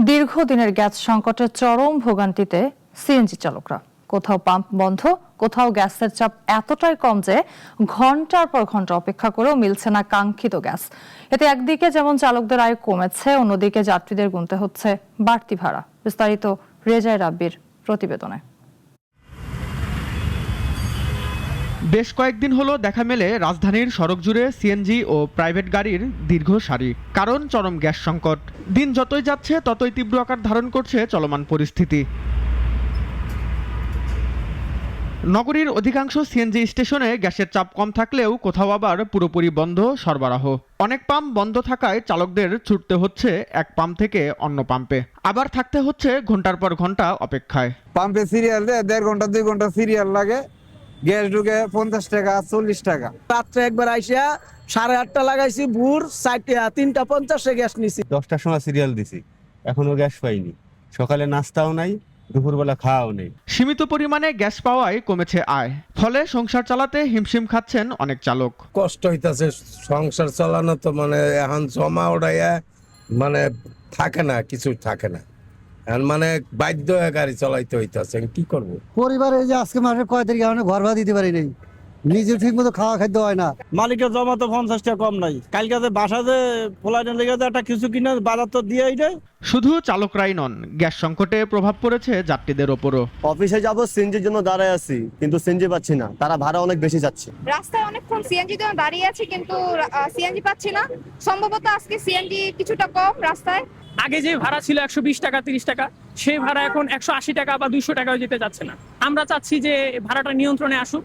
দীর্ঘদিনের গ্যাস সংকটে চরম ভোগান্তিতে সিএনজি চালকরা। কোথাও পাম্প বন্ধ, কোথাও গ্যাসের চাপ এতটাই কম যে ঘন্টার পর ঘন্টা অপেক্ষা করেও মিলছে না কাঙ্ক্ষিত গ্যাস। এতে একদিকে যেমন চালকদের আয় কমেছে, অন্যদিকে যাত্রীদের গুনতে হচ্ছে বাড়তি ভাড়া। বিস্তারিত রেজাই রাব্বির প্রতিবেদনে। বেশ কয়েকদিন হলো দেখা মেলে রাজধানীর সড়ক জুড়ে সিএনজি ও প্রাইভেট গাড়ির দীর্ঘ সারি। কারণ চরম গ্যাস সংকট। দিন যতই যাচ্ছে ততই তীব্র আকার ধারণ করছে চলমান পরিস্থিতি। নগরীর অধিকাংশ সিএনজি স্টেশনে গ্যাসের চাপ কম থাকলেও কোথাও আবার পুরোপুরি বন্ধ সরবরাহ। অনেক পাম্প বন্ধ থাকায় চালকদের ছুটতে হচ্ছে এক পাম্প থেকে অন্য পাম্পে, আবার থাকতে হচ্ছে ঘন্টার পর ঘন্টা অপেক্ষায়। পাম্পে সিরিয়াল দেয় 1.5 ঘন্টা 2 ঘন্টা সিরিয়াল লাগে। গ্যাস ঢুকে 50 টাকা 40 টাকা। রাত্রে একবার আইসা 8:30 লাগাইছি, ভোর 3:50 গ্যাস নিছি। 10টার সময় সিরিয়াল দিছি, এখনো গ্যাস পাইনি। সকালে নাস্তাও নাই, দুপুরবেলা খাওয়াও নেই। সীমিত পরিমাণে গ্যাস পাওয়ায় কমেছে আয়, ফলে সংসার চালাতে হিমশিম খাচ্ছেন অনেক চালক। কষ্ট হইতাছে সংসার চালানো, তো মানে এখন জমা ওড়াইয়া মানে থাকে না, কিছু থাকে না, এখন মানে বাধ্য হয়ে গাড়ি চালাইতে হইতাছে। কি করব? পরিবারে যে আজকে মাসের কয় তারিখ আমরা ঘর ভাড়া দিতে পারি নাই, নিজে ঠিক মতো খাওয়া খাদ্য হয় না। মালিকের জমা তো 50 টাকা কম নাই। কালকে বাসাতে ফোলাইনের লেগে একটা কিছু কিনে বাজার তো দিয়েই দেয়। শুধু চালকরাই নন, গ্যাস সংকটে প্রভাব পড়েছে যাত্রীদের ওপরও। অফিসে যাব, সিএনজির জন্য দাঁড়ায় আছি, কিন্তু সিএনজি পাচ্ছি না। তারা ভাড়া অনেক বেশি যাচ্ছে। রাস্তায় অনেকক্ষণ সিএনজি তে দাঁড়িয়ে আছি, কিন্তু সিএনজি পাচ্ছি না। সম্ভবত আজকে সিএনজি কিছুটা কম রাস্তায়। আগে যে ভাড়া ছিল 120 টাকা 30 টাকা, সেই ভাড়া এখন 180 টাকা বা 200 টাকাও যেতে যাচ্ছে না। আমরা চাচ্ছি যে ভাড়াটা নিয়ন্ত্রণে আসুক।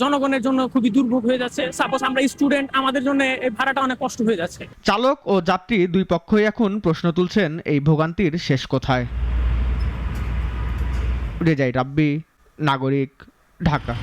জনগণের জন্য খুবই দুর্ভোগ হয়ে যাচ্ছে। সাপোজ আমরা স্টুডেন্ট, আমাদের জন্য এই ভাড়াটা অনেক কষ্ট হয়ে যাচ্ছে। চালক ও যাত্রী দুই পক্ষই এখন প্রশ্ন তুলছেন, এই ভোগান্তির শেষ কোথায়। রেজাই রাব্বি, নাগরিক, ঢাকা।